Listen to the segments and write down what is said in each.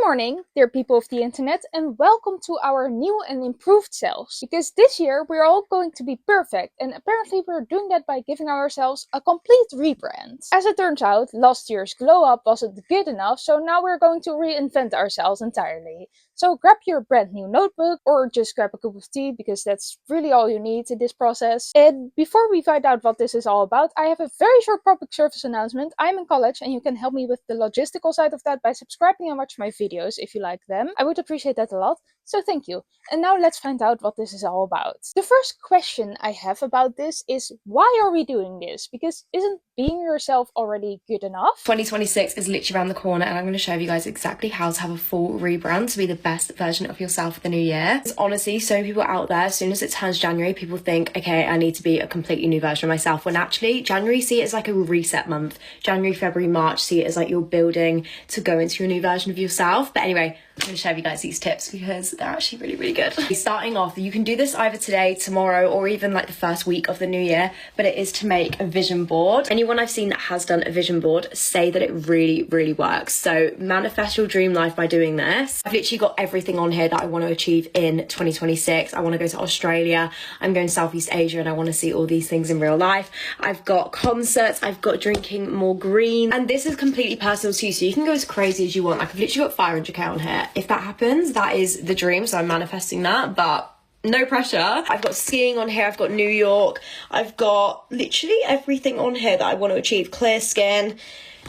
morning, dear people of the internet, and welcome to our new and improved selves. Because this year we're all going to be perfect, and apparently we're doing that by giving ourselves a complete rebrand. As it turns out, last year's glow up wasn't good enough, so now we're going to reinvent ourselves entirely. So grab your brand new notebook, or just grab a cup of tea, because that's really all you need in this process. And before we find out what this is all about, I have a very short public service announcement. I'm in college, and you can help me with the logistical side of that by subscribing and watching my videos if you like them. I would appreciate that a lot, so thank you. And now let's find out what this is all about. The first question I have about this is, why are we doing this? Because isn't being yourself already good enough? 2026 is literally around the corner, and I'm going to show you guys exactly how to have a full rebrand to be the best version of yourself for the new year. There's honestly so many people out there, as soon as it turns January, people think, okay, I need to be a completely new version of myself, when actually January, see it as like a reset month. January, February, March, see it as like you're building to go into your new version of yourself. But anyway, I'm going to share with you guys these tips because they're actually really good. Starting off, you can do this either today, tomorrow, or even like the first week of the new year, but it is to make a vision board. Anyone I've seen that has done a vision board say that it really works. So manifest your dream life by doing this. I've literally got everything on here that I want to achieve in 2026. I want to go to Australia, I'm going to Southeast Asia, and I want to see all these things in real life. I've got concerts, I've got drinking more green, and this is completely personal to you, so you can go as crazy as you want. Like, I've literally got 500k on here. If that happens, that is the dream, so I'm manifesting that, but no pressure. I've got skiing on here, I've got New York, I've got literally everything on here that I want to achieve. Clear skin,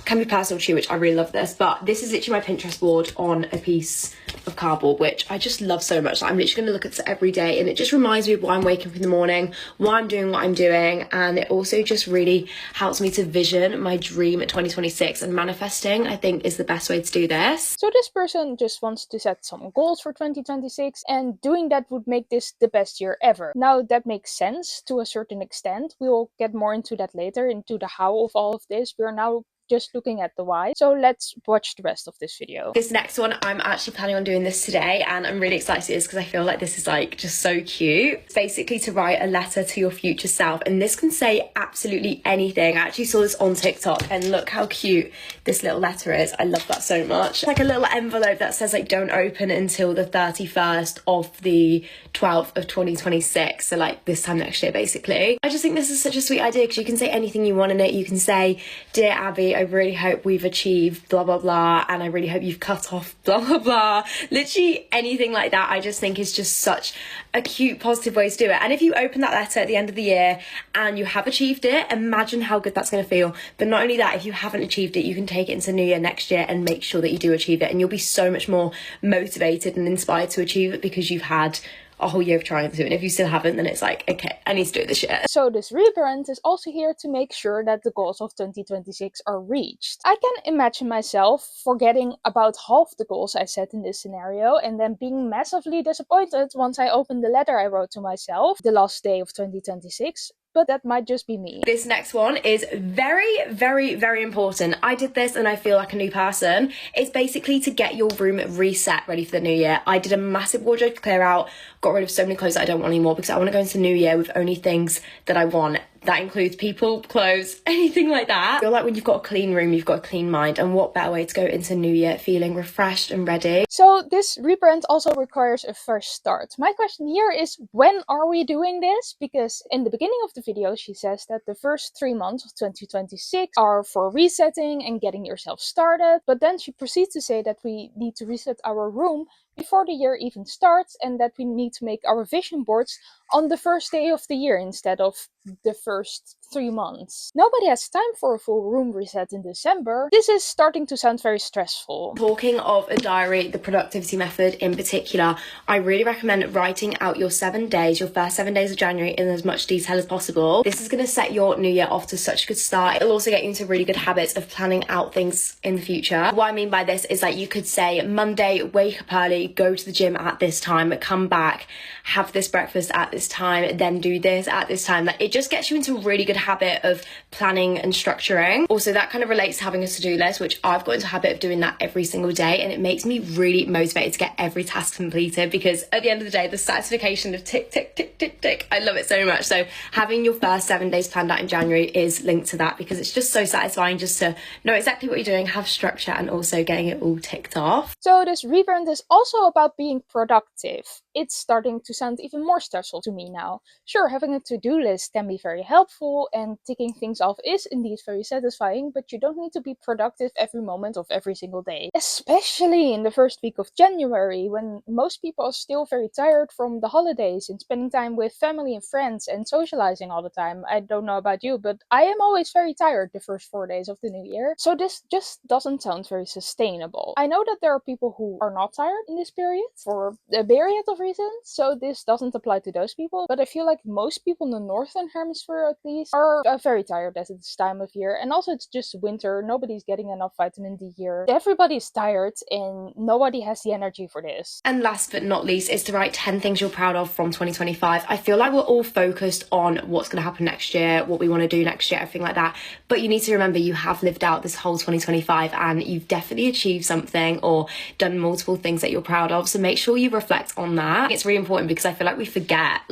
can be personal to you, which I really love this, but this is literally my Pinterest board on a piece of cardboard, which I just love so much. I'm literally going to look at this every day, and it just reminds me of why I'm waking up in the morning, why I'm doing what I'm doing, and it also just really helps me to vision my dream at 2026, and manifesting, I think, is the best way to do this. So this person just wants to set some goals for 2026, and doing that would make this the best year ever. Now that makes sense to a certain extent. We will get more into that later, into the how of all of this. We are now just looking at the why. So let's watch the rest of this video. This next one, I'm actually planning on doing this today, and I'm really excited because I feel like this is like just so cute. It's basically to write a letter to your future self, and this can say absolutely anything. I actually saw this on TikTok, and look how cute this little letter is. I love that so much. It's like a little envelope that says like don't open until the 31st of the 12th of 2026, so like this time next year basically. I just think this is such a sweet idea because you can say anything you want in it. You can say, dear Abby, I really hope we've achieved blah blah blah, and I really hope you've cut off blah blah blah. Literally anything like that, I just think is just such a cute, positive way to do it. And if you open that letter at the end of the year and you have achieved it, imagine how good that's going to feel. But not only that, if you haven't achieved it, you can take it into New Year next year and make sure that you do achieve it, and you'll be so much more motivated and inspired to achieve it because you've had a whole year of trying to. And if you still haven't, then it's like, okay, I need to do it this year. So this rebrand is also here to make sure that the goals of 2026 are reached. I can imagine myself forgetting about half the goals I set in this scenario, and then being massively disappointed once I opened the letter I wrote to myself the last day of 2026. But that might just be me. This next one is very important. I did this and I feel like a new person. It's basically to get your room reset, ready for the new year. I did a massive wardrobe clear out, got rid of so many clothes that I don't want anymore because I want to go into the new year with only things that I want. That includes people, clothes, anything like that. I feel like when you've got a clean room, you've got a clean mind, and what better way to go into New Year feeling refreshed and ready. So this rebrand also requires a fresh start. My question here is, when are we doing this? Because in the beginning of the video, she says that the first 3 months of 2026 are for resetting and getting yourself started. But then she proceeds to say that we need to reset our room before the year even starts, and that we need to make our vision boards on the first day of the year instead of the first 3 months. Nobody has time for a full room reset in December. This is starting to sound very stressful. Talking of a diary, the productivity method in particular, I really recommend writing out your 7 days, your first 7 days of January, in as much detail as possible. This is going to set your new year off to such a good start. It'll also get you into really good habits of planning out things in the future. What I mean by this is like you could say Monday, wake up early, go to the gym at this time, come back, have this breakfast at this time, then do this at this time. Like, it just gets you into a really good habit of planning and structuring. Also, that kind of relates to having a to-do list, which I've got into a habit of doing that every single day, and it makes me really motivated to get every task completed, because at the end of the day, the satisfaction of tick, tick, tick, tick, tick, I love it so much. So having your first 7 days planned out in January is linked to that, because it's just so satisfying just to know exactly what you're doing, have structure, and also getting it all ticked off. So this rebrand is also about being productive. It's starting to sound even more stressful to me now. Sure, having a to-do list can be very helpful, and ticking things off is indeed very satisfying, but you don't need to be productive every moment of every single day. Especially in the first week of January, when most people are still very tired from the holidays and spending time with family and friends and socializing all the time. I don't know about you, but I am always very tired the first 4 days of the new year. So this just doesn't sound very sustainable. I know that there are people who are not tired in this period for a myriad of reasons, so this doesn't apply to those people, but I feel like most people in the northern hemisphere at least are very tired at this time of year. And also it's just winter, nobody's getting enough vitamin D here. Everybody's tired and nobody has the energy for this. And last but not least is to write 10 things you're proud of from 2025. I feel like we're all focused on what's going to happen next year, what we want to do next year, everything like that. But you need to remember you have lived out this whole 2025 and you've definitely achieved something or done multiple things that you're proud of. So make sure you reflect on that. It's really important, because I feel like we forget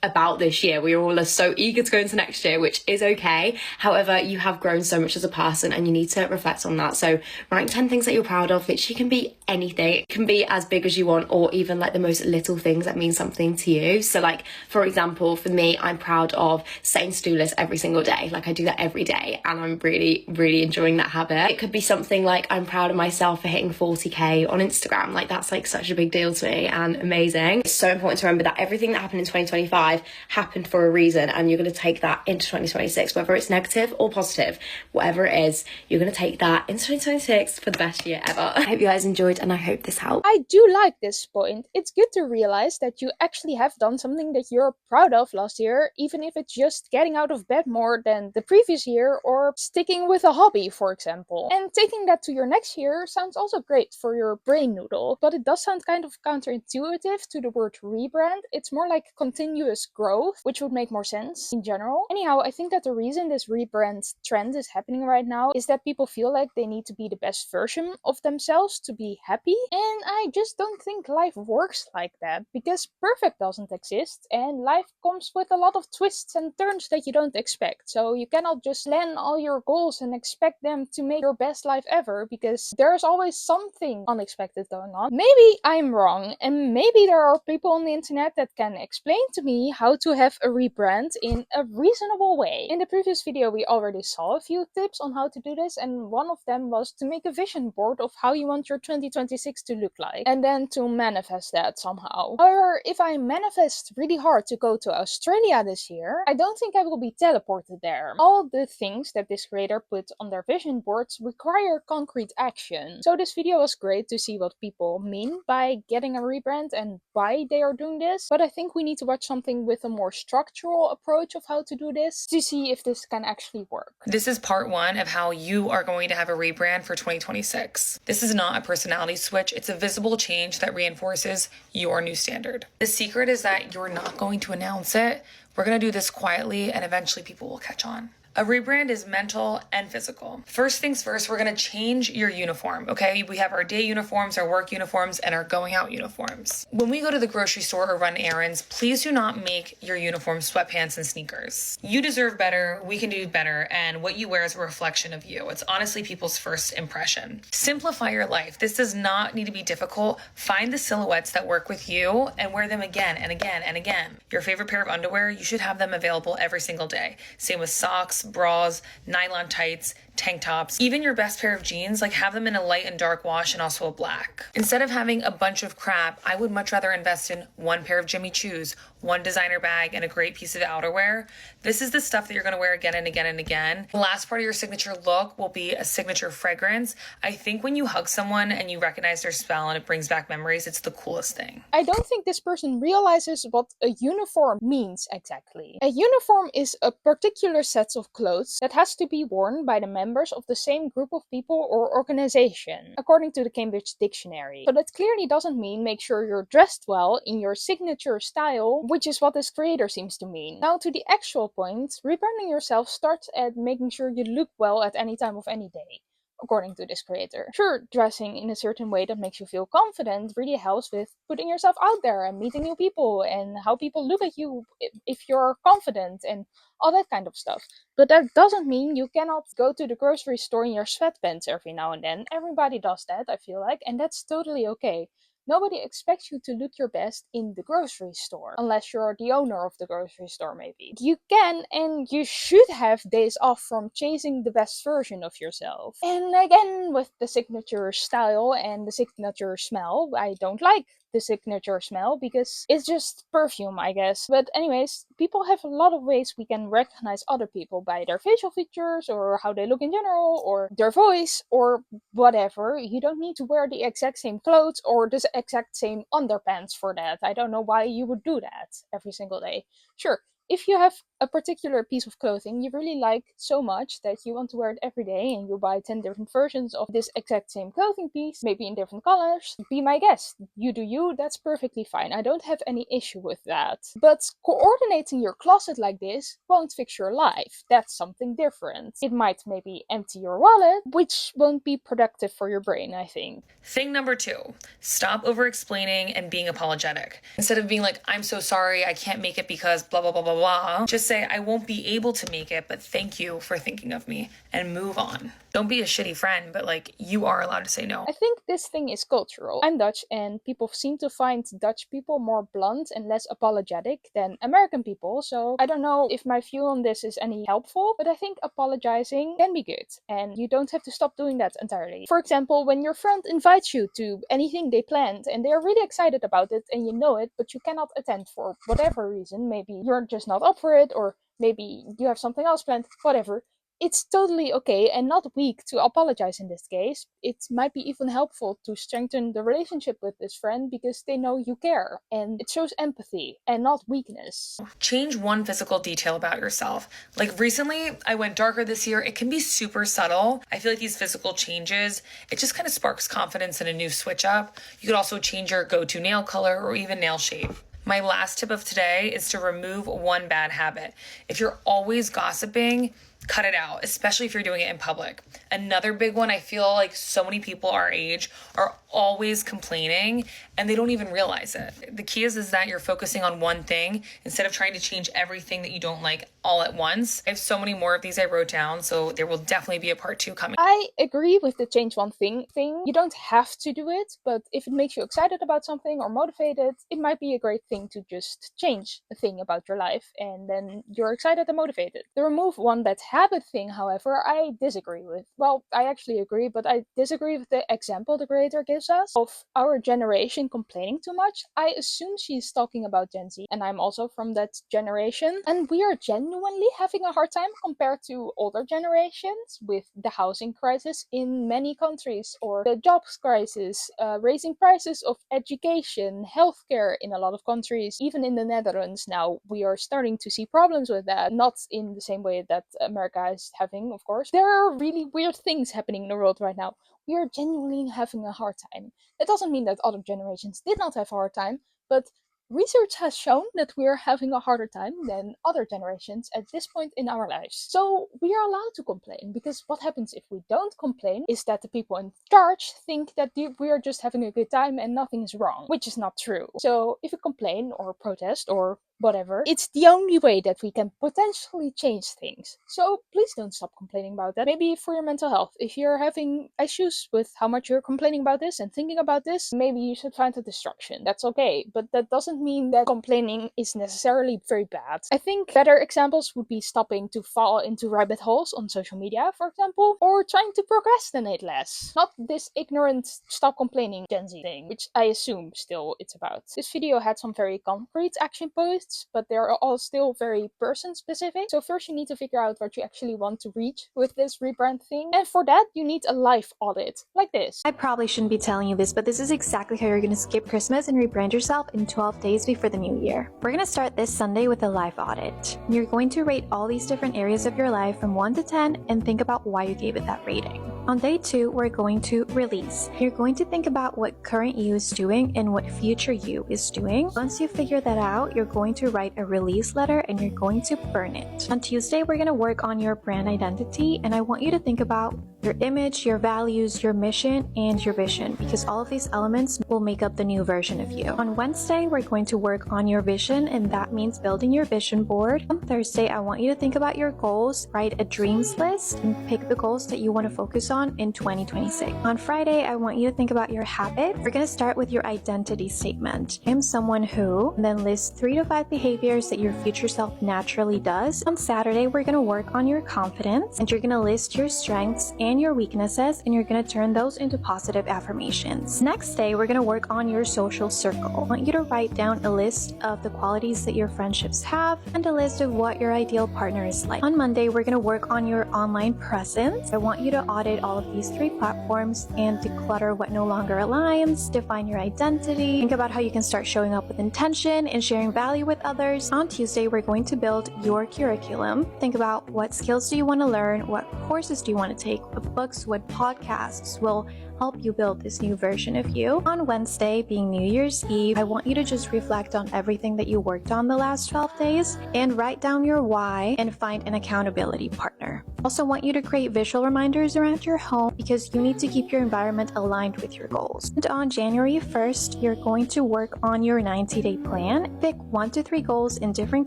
about this year. We all are so eager to go into next year, which is okay. However, you have grown so much as a person and you need to reflect on that. So write 10 things that you're proud of, which can be anything. It can be as big as you want, or even like the most little things that mean something to you. So like, for example, for me, I'm proud of setting to-do lists every single day. Like I do that every day and I'm really, really enjoying that habit. It could be something like I'm proud of myself for hitting 40k on Instagram. Like that's like such a big deal to me and amazing. It's so important to remember that everything that happened in 2025 happened for a reason, and you're going to take that into 2026, whether it's negative or positive, whatever it is, you're going to take that into 2026 for the best year ever. I hope you guys enjoyed and I hope this helped. I do like this point. It's good to realize that you actually have done something that you're proud of last year, even if it's just getting out of bed more than the previous year or sticking with a hobby, for example. And taking that to your next year sounds also great for your brain noodle, but it does sound kind of counterintuitive to the word rebrand. It's more like continuous growth, which would make more sense in general. Anyhow, I think that the reason this rebrand trend is happening right now is that people feel like they need to be the best version of themselves to be happy, and I just don't think life works like that, because perfect doesn't exist and life comes with a lot of twists and turns that you don't expect. So you cannot just plan all your goals and expect them to make your best life ever, because there's always something unexpected going on. Maybe I'm wrong, and maybe there are people on the internet that can explain to me how to have a rebrand in a reasonable way. In the previous video we already saw a few tips on how to do this, and one of them was to make a vision board of how you want your 2026 to look like, and then to manifest that somehow. However, if I manifest really hard to go to Australia this year, I don't think I will be teleported there. All the things that this creator put on their vision boards require concrete action. So this video was great to see what people mean by getting a rebrand and why they are doing this, but I think we need to watch something with a more structural approach of how to do this to see if this can actually work. This is part 1 of how you are going to have a rebrand for 2026. This is not a personality switch, it's a visible change that reinforces your new standard. The secret is that you're not going to announce it. We're going to do this quietly and eventually people will catch on. A rebrand is mental and physical. First things first, we're going to change your uniform, okay? We have our day uniforms, our work uniforms, and our going out uniforms. When we go to the grocery store or run errands, please do not make your uniform sweatpants and sneakers. You deserve better, we can do better, and what you wear is a reflection of you. It's honestly people's first impression. Simplify your life. This does not need to be difficult. Find the silhouettes that work with you and wear them again and again and again. Your favorite pair of underwear, you should have them available every single day. Same with socks, bras, nylon tights, tank tops, even your best pair of jeans, like have them in a light and dark wash and also a black. Instead of having a bunch of crap, I would much rather invest in one pair of Jimmy Choos, one designer bag, and a great piece of outerwear. This is the stuff that you're going to wear again and again and again. The last part of your signature look will be a signature fragrance. I think when you hug someone and you recognize their smell and it brings back memories, it's the coolest thing. I don't think this person realizes what a uniform means exactly. A uniform is a particular set of clothes that has to be worn by the members members of the same group of people or organization, according to the Cambridge Dictionary. So that clearly doesn't mean make sure you're dressed well in your signature style, which is what this creator seems to mean. Now to the actual point, rebranding yourself starts at making sure you look well at any time of any day, according to this creator. Sure, dressing in a certain way that makes you feel confident really helps with putting yourself out there and meeting new people and how people look at you if you're confident and all that kind of stuff. But that doesn't mean you cannot go to the grocery store in your sweatpants every now and then. Everybody does that, I feel like, and that's totally okay. Nobody expects you to look your best in the grocery store, unless you're the owner of the grocery store, maybe. You can and you should have days off from chasing the best version of yourself. And again, with the signature style and the signature smell, I don't like the signature smell because it's just perfume, I guess. But anyways, people have a lot of ways we can recognize other people by their facial features or how they look in general or their voice or whatever. You don't need to wear the exact same clothes or the exact same underpants for that. I don't know why you would do that every single day. Sure, if you have a particular piece of clothing you really like so much that you want to wear it every day and you buy 10 different versions of this exact same clothing piece, maybe in different colors, be my guest. You do you, that's perfectly fine. I don't have any issue with that. But coordinating your closet like this won't fix your life. That's something different. It might maybe empty your wallet, which won't be productive for your brain, I think. Thing number 2, stop over explaining and being apologetic. Instead of being like, I'm so sorry, I can't make it because blah, blah, blah, blah, blah, just say, I won't be able to make it, but thank you for thinking of me, and move on. Don't be a shitty friend, but like, you are allowed to say no. I think this thing is cultural. I'm Dutch, and people seem to find Dutch people more blunt and less apologetic than American people, so I don't know if my view on this is any helpful, but I think apologizing can be good, and you don't have to stop doing that entirely. For example, when your friend invites you to anything they planned, and they are really excited about it, and you know it, but you cannot attend for whatever reason, maybe you're just not up for it, or maybe you have something else planned, whatever. It's totally okay and not weak to apologize in this case. It might be even helpful to strengthen the relationship with this friend because they know you care and it shows empathy and not weakness. Change one physical detail about yourself. Like recently, I went darker this year. It can be super subtle. I feel like these physical changes, it just kind of sparks confidence in a new switch up. You could also change your go-to nail color or even nail shape. My last tip of today is to remove one bad habit. If you're always gossiping, cut it out, especially if you're doing it in public. Another big one, I feel like so many people our age are always complaining and they don't even realize it. The key is that you're focusing on one thing instead of trying to change everything that you don't like all at once. I have so many more of these I wrote down, so there will definitely be a part 2 coming. I agree with the change one thing. You don't have to do it, but if it makes you excited about something or motivated, it might be a great thing to just change a thing about your life and then you're excited and motivated. The remove one bad habit thing, however, I disagree with. Well, I actually agree, but I disagree with the example the creator gives us of our generation complaining too much. I assume she's talking about Gen Z, and I'm also from that generation, and we are genuinely having a hard time compared to older generations with the housing crisis in many countries or the jobs crisis, raising prices of education, healthcare in a lot of countries. Even in the Netherlands now, we are starting to see problems with that, not in the same way that America is having, of course. There are really weird things happening in the world right now. We are genuinely having a hard time. That doesn't mean that other generations did not have a hard time, but research has shown that we are having a harder time than other generations at this point in our lives. So we are allowed to complain, because what happens if we don't complain is that the people in charge think that we are just having a good time and nothing is wrong, which is not true. So if we complain or protest or whatever, it's the only way that we can potentially change things. So please don't stop complaining about that. Maybe for your mental health, if you're having issues with how much you're complaining about this and thinking about this, maybe you should find a distraction. That's okay, but that doesn't mean that complaining is necessarily very bad. I think better examples would be stopping to fall into rabbit holes on social media, for example, or trying to procrastinate less. Not this ignorant stop complaining Gen Z thing, which I assume still it's about. This video had some very concrete action posts shifts, but they're all still very person specific. So first you need to figure out what you actually want to reach with this rebrand thing. And for that, you need a life audit like this. I probably shouldn't be telling you this, but this is exactly how you're going to skip Christmas and rebrand yourself in 12 days before the new year. We're going to start this Sunday with a life audit. You're going to rate all these different areas of your life from 1 to 10 and think about why you gave it that rating. On day 2, we're going to release. You're going to think about what current you is doing and what future you is doing. Once you figure that out, you're going to write a release letter and you're going to burn it. On Tuesday, we're going to work on your brand identity, and I want you to think about your image, your values, your mission, and your vision, because all of these elements will make up the new version of you. On Wednesday, we're going to work on your vision, and that means building your vision board. On Thursday, I want you to think about your goals, write a dreams list, and pick the goals that you want to focus on in 2026. On Friday, I want you to think about your habit. We're going to start with your identity statement. I am someone who, and then list 3 to 5 behaviors that your future self naturally does. On Saturday, we're going to work on your confidence, and you're going to list your strengths and your weaknesses, and you're going to turn those into positive affirmations. Next day, we're going to work on your social circle. I want you to write down a list of the qualities that your friendships have and a list of what your ideal partner is like. On Monday, we're going to work on your online presence. I want you to audit all of these 3 platforms and declutter what no longer aligns, define your identity, think about how you can start showing up with intention and sharing value with others. On Tuesday, we're going to build your curriculum. Think about what skills do you want to learn, what courses do you want to take, what books, what podcasts will help you build this new version of you. On Wednesday, being New Year's Eve, I want you to just reflect on everything that you worked on the last 12 days and write down your why and find an accountability partner. Also want you to create visual reminders around your home because you need to keep your environment aligned with your goals. And on January 1st, you're going to work on your 90-day plan. Pick 1 to 3 goals in different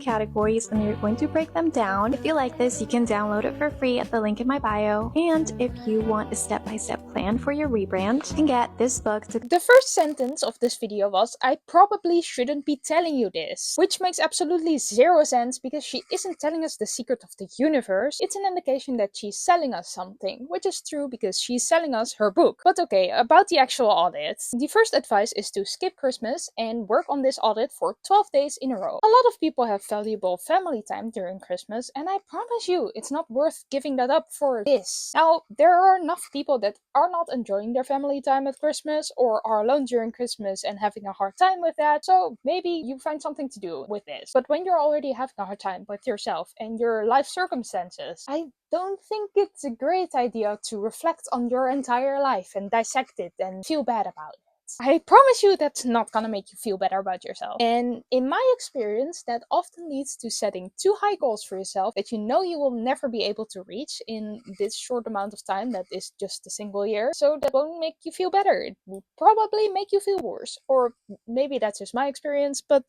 categories and you're going to break them down. If you like this, you can download it for free at the link in my bio. And if you want a step-by-step plan for your rebrand, you can get this book. The first sentence of this video was, I probably shouldn't be telling you this, which makes absolutely zero sense because she isn't telling us the secret of the universe. It's an indication that she's selling us something, which is true because she's selling us her book. But okay, about the actual audit. The first advice is to skip Christmas and work on this audit for 12 days in a row. A lot of people have valuable family time during Christmas, and I promise you, it's not worth giving that up for this. Now, there are enough people that are not enjoying their family time at Christmas or are alone during Christmas and having a hard time with that, so maybe you find something to do with this. But when you're already having a hard time with yourself and your life circumstances, I don't think it's a great idea to reflect on your entire life and dissect it and feel bad about it. I promise you that's not gonna make you feel better about yourself. And in my experience, that often leads to setting too high goals for yourself that you know you will never be able to reach in this short amount of time that is just a single year. So that won't make you feel better. It will probably make you feel worse. Or maybe that's just my experience, but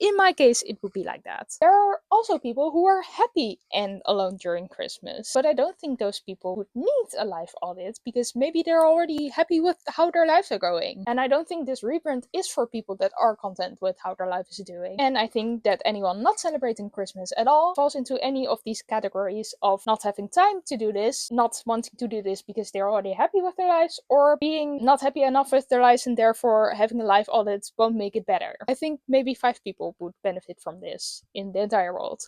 in my case, it would be like that. There are also people who are happy and alone during Christmas, but I don't think those people would need a life audit because maybe they're already happy with how their lives are going. And I don't think this rebrand is for people that are content with how their life is doing. And I think that anyone not celebrating Christmas at all falls into any of these categories of not having time to do this, not wanting to do this because they're already happy with their lives, or being not happy enough with their lives and therefore having a life audit won't make it better. I think maybe 5 people would benefit from this in the entire world.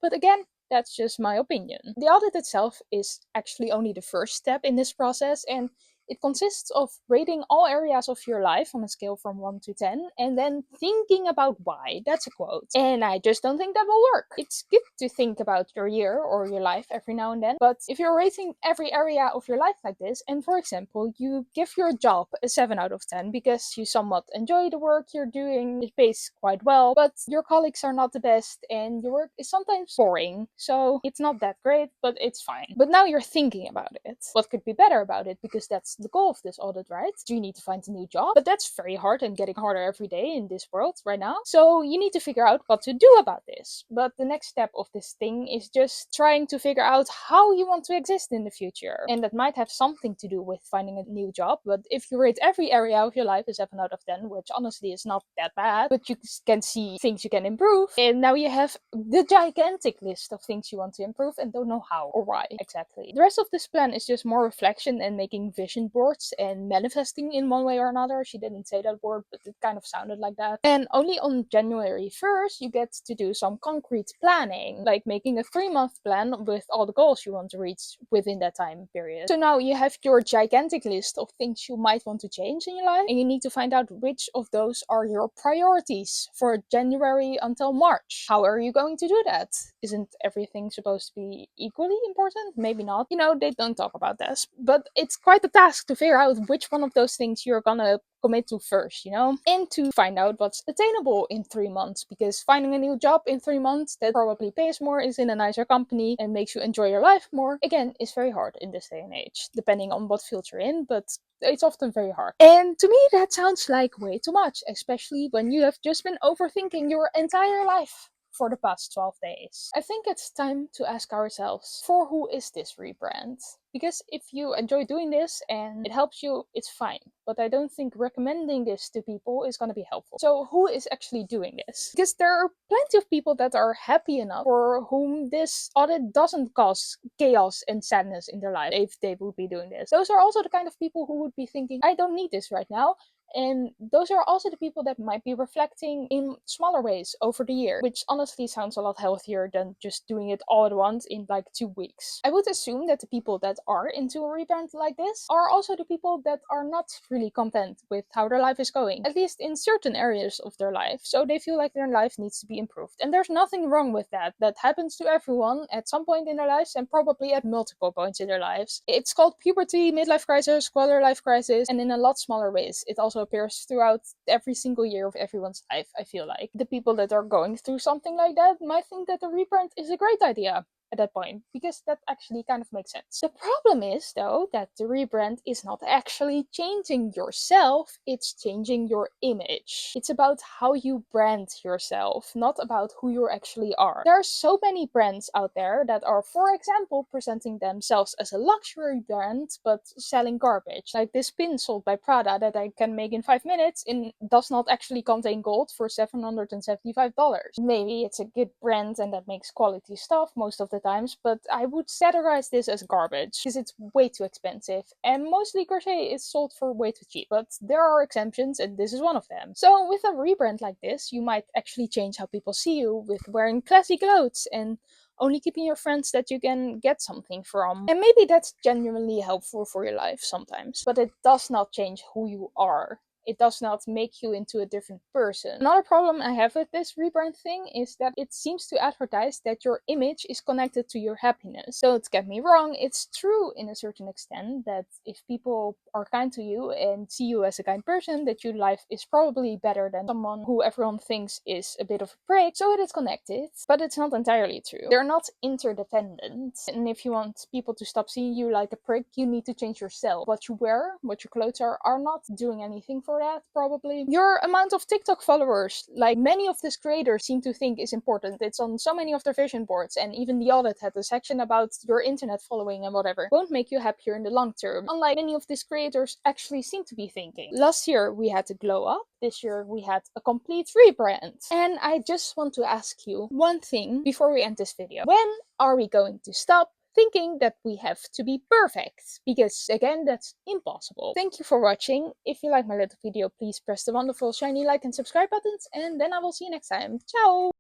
But again, that's just my opinion. The audit itself is actually only the first step in this process, and it consists of rating all areas of your life on a scale from 1 to 10 and then thinking about why. That's a quote. And I just don't think that will work. It's good to think about your year or your life every now and then, but if you're rating every area of your life like this, and for example, you give your job a 7 out of 10 because you somewhat enjoy the work you're doing, it pays quite well, but your colleagues are not the best and your work is sometimes boring, so it's not that great, but it's fine. But now you're thinking about it. What could be better about it? Because that's the goal of this audit, right? Do you need to find a new job? But that's very hard and getting harder every day in this world right now. So you need to figure out what to do about this. But the next step of this thing is just trying to figure out how you want to exist in the future. And that might have something to do with finding a new job. But if you rate every area of your life a 7 out of 10, which honestly is not that bad, but you can see things you can improve. And now you have the gigantic list of things you want to improve and don't know how or why exactly. The rest of this plan is just more reflection and making vision vision boards and manifesting in one way or another. She didn't say that word, but it kind of sounded like that. And only on January 1st, you get to do some concrete planning, like making a 3-month plan with all the goals you want to reach within that time period. So now you have your gigantic list of things you might want to change in your life, and you need to find out which of those are your priorities for January until March. How are you going to do that? Isn't everything supposed to be equally important? Maybe not. You know, they don't talk about this, but it's quite a task to figure out which one of those things you're gonna commit to first, you know, and to find out what's attainable in 3 months, because finding a new job in 3 months that probably pays more, is in a nicer company, and makes you enjoy your life more, again, is very hard in this day and age, depending on what field you're in, but it's often very hard. And to me, that sounds like way too much, especially when you have just been overthinking your entire life for the past 12 days. I think it's time to ask ourselves, for who is this rebrand? Because if you enjoy doing this and it helps you, it's fine. But I don't think recommending this to people is going to be helpful. So who is actually doing this? Because there are plenty of people that are happy enough for whom this audit doesn't cause chaos and sadness in their life if they would be doing this. Those are also the kind of people who would be thinking, I don't need this right now. And those are also the people that might be reflecting in smaller ways over the year, which honestly sounds a lot healthier than just doing it all at once in like 2 weeks. I would assume that the people that are into a rebrand like this are also the people that are not really content with how their life is going, at least in certain areas of their life. So they feel like their life needs to be improved. And there's nothing wrong with that. That happens to everyone at some point in their lives, and probably at multiple points in their lives. It's called puberty, midlife crisis, quarter life crisis, and in a lot smaller ways. It also appears throughout every single year of everyone's life, I feel like. The people that are going through something like that might think that the rebrand is a great idea at that point, because that actually kind of makes sense. The problem is, though, that the rebrand is not actually changing yourself, it's changing your image. It's about how you brand yourself, not about who you actually are. There are so many brands out there that are, for example, presenting themselves as a luxury brand, but selling garbage. Like this pin sold by Prada that I can make in 5 minutes and does not actually contain gold for $775. Maybe it's a good brand and that makes quality stuff most of the times, but I would categorize this as garbage because it's way too expensive, and mostly crochet is sold for way too cheap, but there are exceptions and this is one of them. So with a rebrand like this, you might actually change how people see you with wearing classy clothes and only keeping your friends that you can get something from. And maybe that's genuinely helpful for your life sometimes, but it does not change who you are. It does not make you into a different person. Another problem I have with this rebrand thing is that it seems to advertise that your image is connected to your happiness. Don't get me wrong, it's true in a certain extent that if people are kind to you and see you as a kind person, that your life is probably better than someone who everyone thinks is a bit of a prick. So it is connected, but it's not entirely true. They're not interdependent. And if you want people to stop seeing you like a prick, you need to change yourself. What you wear, what your clothes are not doing anything for that, probably. Your amount of TikTok followers, like many of these creators seem to think is important. It's on so many of their vision boards, and even the audit had a section about your internet following and whatever. Won't make you happier in the long term, unlike many of these creators actually seem to be thinking. Last year we had to glow up, this year we had a complete rebrand. And I just want to ask you one thing before we end this video. When are we going to stop thinking that we have to be perfect? Because again, that's impossible. Thank you for watching. If you like my little video, please press the wonderful shiny like and subscribe buttons, and then I will see you next time. Ciao!